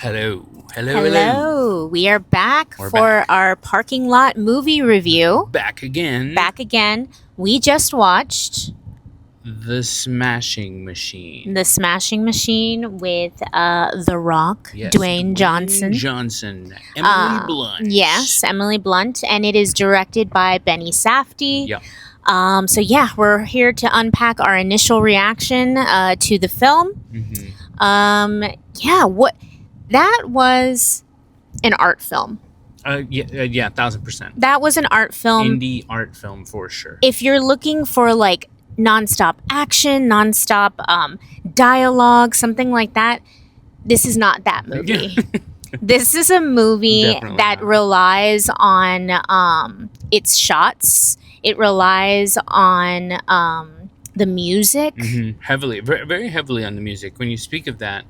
Hello. Hello, hello. Hello. We are back We're for back. our parking lot movie review. Back again. Back again. We just watched The Smashing Machine. The Smashing Machine with The Rock, Yes, Dwayne Johnson. Emily Blunt. Yes, Emily Blunt. And it is directed by Benny Safdie. Yep. We're here to unpack our initial reaction to the film. That was an art film. 1,000%. That was an art film. Indie art film for sure. If you're looking for like nonstop action, nonstop dialogue, something like that, this is not that movie. This is a movie Definitely that not. relies on its shots. It relies on the music. Heavily, very, very heavily on the music. When you speak of that,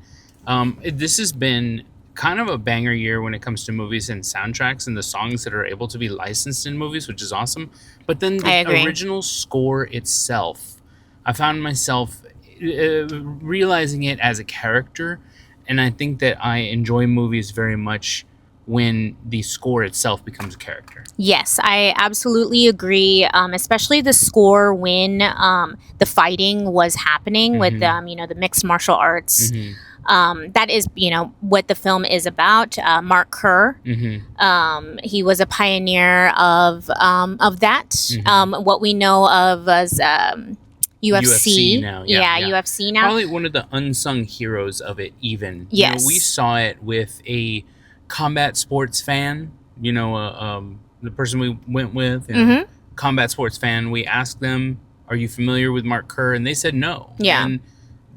this has been kind of a banger year when it comes to movies and soundtracks and the songs that are able to be licensed in movies, which is awesome. But then the original score itself, I found myself realizing it as a character, and I think that I enjoy movies very much when the score itself becomes a character. Yes, I absolutely agree. Especially the score when the fighting was happening with the mixed martial arts. That is, what the film is about. Mark Kerr, he was a pioneer of that. What we know of as UFC now. UFC now. Probably one of the unsung heroes of it. Even yes, we saw it with a combat sports fan. The person we went with, combat sports fan. We asked them, "Are you familiar with Mark Kerr?" And they said no. Yeah, and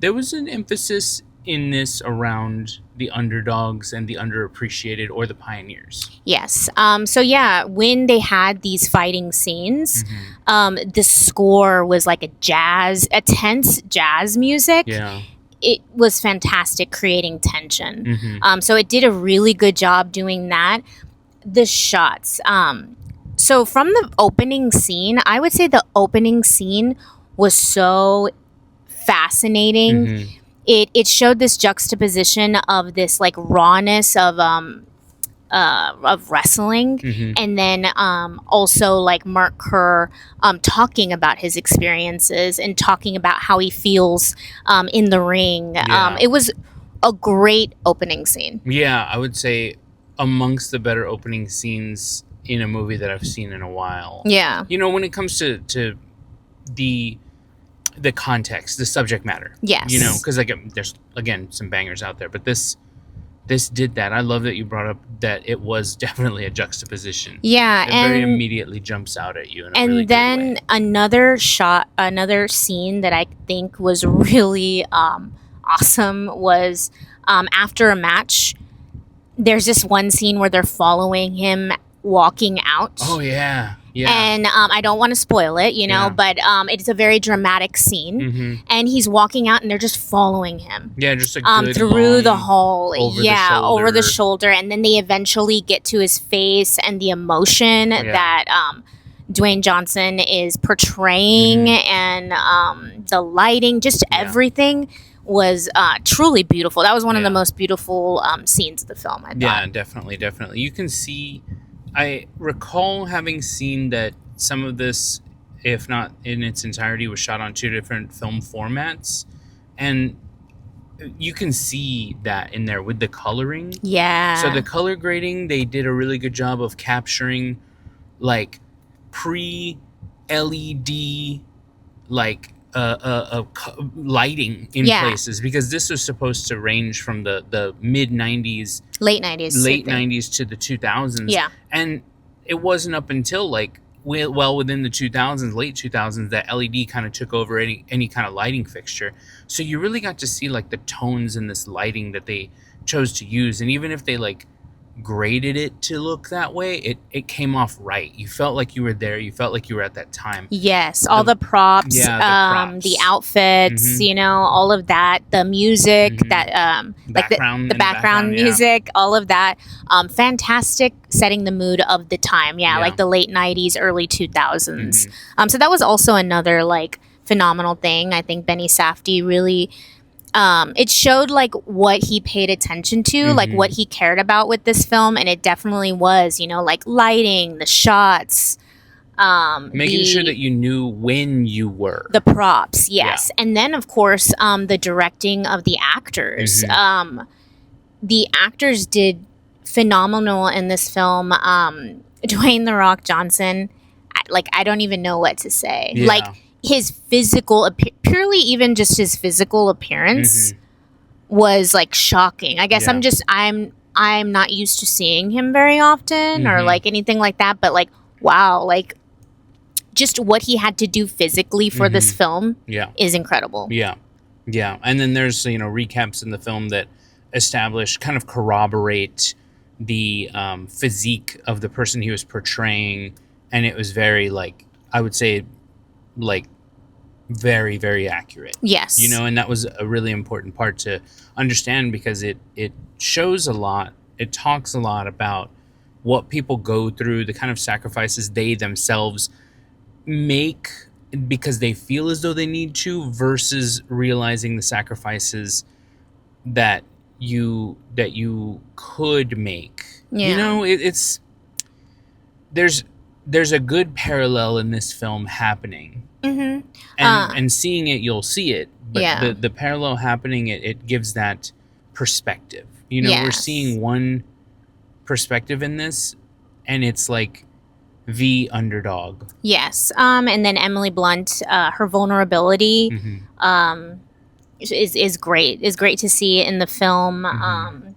there was an emphasis in this around the underdogs and the underappreciated or the pioneers. Yes. When they had these fighting scenes, the score was like a tense jazz music. Yeah. It was fantastic, creating tension. So it did a really good job doing that. The shots. So from the opening scene, I would say the opening scene was so fascinating. It showed this juxtaposition of this like rawness of wrestling, and then also like Mark Kerr talking about his experiences and talking about how he feels in the ring. It was a great opening scene. Yeah, I would say amongst the better opening scenes in a movie that I've seen in a while. Yeah. When it comes to the context, the subject matter. Yes. Because there's again some bangers out there, but this did that. I love that you brought up that it was definitely a juxtaposition. Yeah, it very immediately jumps out at you. In a and really then good way. another scene that I think was really awesome was after a match. There's this one scene where they're following him walking out. Oh yeah. Yeah. And I don't want to spoil it, but it's a very dramatic scene. And he's walking out and they're just following him. Yeah, just a good through the hall. Over the shoulder. And then they eventually get to his face and the emotion that Dwayne Johnson is portraying and the lighting, just everything was truly beautiful. That was one of the most beautiful scenes of the film, I thought. Yeah, definitely. You can see... I recall having seen that some of this, if not in its entirety, was shot on 2 different film formats. And you can see that in there with the coloring. Yeah. So the color grading, they did a really good job of capturing like pre-LED like lighting in places, because this was supposed to range from the mid 90s, late 90s to the 2000s. Yeah. And it wasn't up until like within the 2000s, late 2000s, that LED kind of took over any kind of lighting fixture. So you really got to see like the tones in this lighting that they chose to use. And even if they like graded it to look that way, it came off right. You felt like you were there. You felt like you were at that time. Yes, all the props, the outfits, all of that, the music, that like the background music, all of that, fantastic, setting the mood of the time. Like the late 90s, early 2000s. So that was also another like phenomenal thing. I think Benny Safdie really it showed like what he paid attention to, like what he cared about with this film, and it definitely was, like lighting, the shots, Making sure that you knew when you were. the props, yes, and then of course the directing of the actors. The actors did phenomenal in this film. Dwayne the Rock Johnson, I don't even know what to say. Yeah. Like his physical, purely even just his physical appearance was like shocking. I guess I'm not used to seeing him very often or like anything like that, but like wow, like just what he had to do physically for this film is incredible. Yeah. And then there's, recaps in the film that establish, kind of corroborate the physique of the person he was portraying. And it was very, I would say, very, very accurate. Yes. And that was a really important part to understand, because it shows a lot. It talks a lot about what people go through, the kind of sacrifices they themselves make because they feel as though they need to, versus realizing the sacrifices that you could make. Yeah. It's there's a good parallel in this film happening, and seeing it, you'll see it, but the parallel happening, it gives that perspective. We're seeing one perspective in this, and it's like the underdog. Yes. And then Emily Blunt, her vulnerability is great. Is great to see in the film.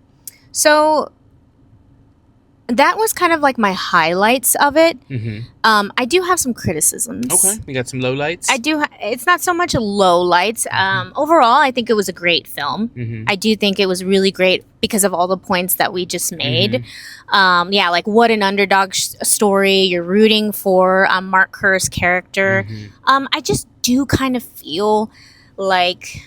So that was kind of like my highlights of it. I do have some criticisms. Okay, you got some lowlights? I do. It's not so much lowlights. Overall, I think it was a great film. I do think it was really great because of all the points that we just made. Like what an underdog story. You're rooting for Mark Kerr's character. I just do kind of feel like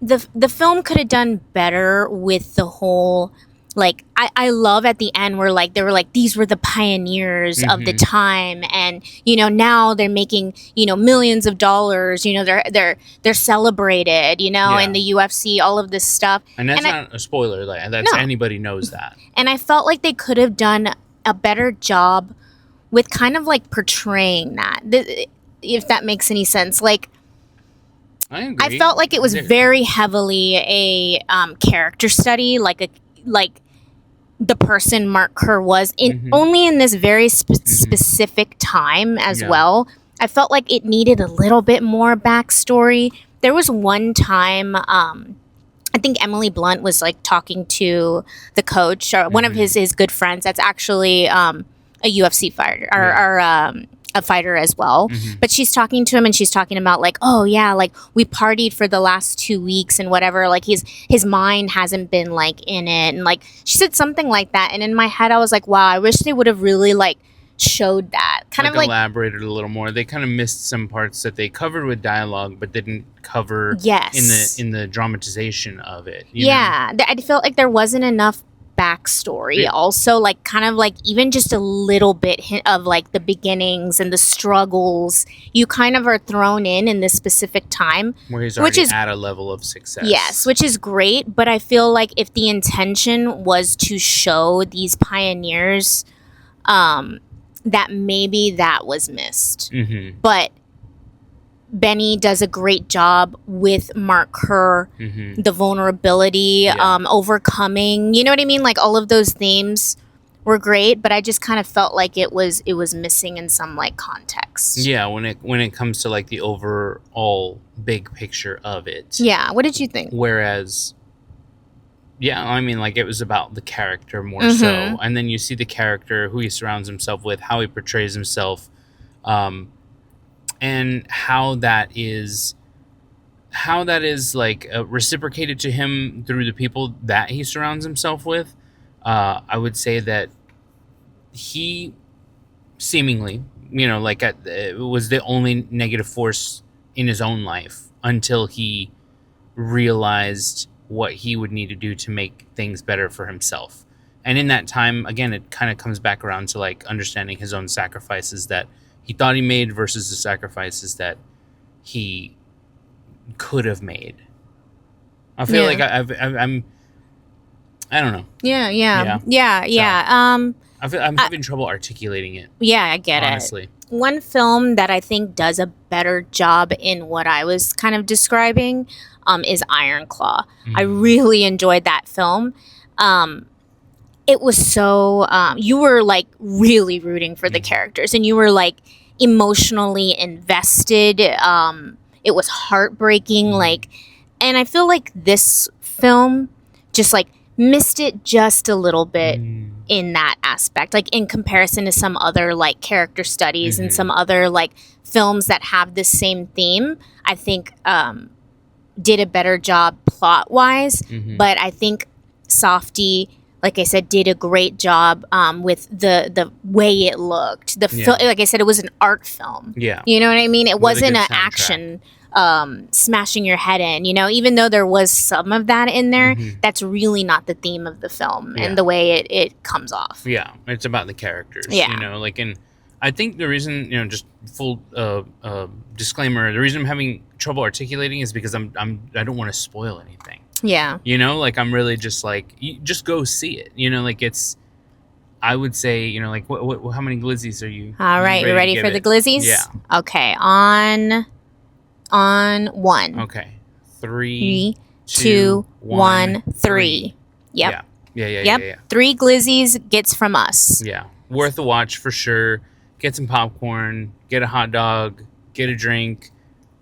the film could have done better with the whole. Like, I love at the end where, like, they were like, these were the pioneers of the time. And, now they're making, millions of dollars. They're celebrated, in the UFC, all of this stuff. And that's not a spoiler. That's anybody knows that. And I felt like they could have done a better job with kind of, like, portraying that. If that makes any sense. Like, I agree. I felt like it was very heavily a character study, like the person Mark Kerr was only in this very specific time as well. I felt like it needed a little bit more backstory. There was one time, I think Emily Blunt was like talking to the coach or one of his good friends. That's actually a UFC fighter or a fighter as well. But she's talking to him and she's talking about like, oh yeah, like we partied for the last 2 weeks and whatever. Like his mind hasn't been like in it. And like she said something like that. And in my head, I was like, wow, I wish they would have really like showed that. Kind of like elaborated a little more. They kind of missed some parts that they covered with dialogue, but didn't cover in the dramatization of it. You know? I felt like there wasn't enough backstory also, like kind of like even just a little bit of like the beginnings and the struggles you kind of are thrown in this specific time where he's already at a level of success. Yes, which is great, but I feel like if the intention was to show these pioneers, that maybe that was missed. But Benny does a great job with Mark Kerr, the vulnerability, overcoming, you know what I mean? Like all of those themes were great, but I just kind of felt like it was missing in some like context. Yeah, when it comes to like the overall big picture of it. Yeah, what did you think? Whereas, I mean, like it was about the character more so, and then you see the character, who he surrounds himself with, how he portrays himself, and how that is like reciprocated to him through the people that he surrounds himself with. I would say that he seemingly, was the only negative force in his own life until he realized what he would need to do to make things better for himself. And in that time, again, it kind of comes back around to like understanding his own sacrifices that he thought he made versus the sacrifices that he could have made. I feel like I'm. I don't know. Yeah. I'm having trouble articulating it. Yeah, I get honestly. it. One film that I think does a better job in what I was kind of describing is Iron Claw. I really enjoyed that film. It was so you were like really rooting for the characters, and you were like emotionally invested. It was heartbreaking, like, and I feel like this film just like missed it just a little bit in that aspect, like in comparison to some other like character studies and some other like films that have the same theme. I think did a better job plot wise, but I think Softy, like I said, did a great job with the way it looked. Like I said, it was an art film. Yeah, you know what I mean. It with wasn't an action smashing your head in. You know, even though there was some of that in there, that's really not the theme of the film and the way it comes off. Yeah, it's about the characters. Yeah, you know, like, and I think the reason, you know, just full disclaimer, the reason I'm having trouble articulating is because I don't want to spoil anything. Yeah. You know, like, I'm really just like, just go see it. You know, like, it's, I would say, you know, like, how many glizzies are you? All right, you ready for the glizzies? Yeah. Okay, on one. Okay. 3, 2, 1, 3. Yep. Yeah. 3 glizzies gets from us. Yeah. Worth a watch for sure. Get some popcorn, get a hot dog, get a drink.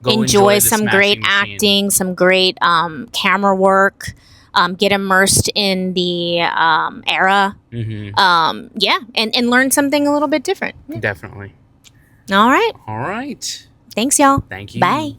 Enjoy some great acting, some great camera work. Get immersed in the era. And learn something a little bit different. Definitely. All right. All right. Thanks, y'all. Thank you. Bye.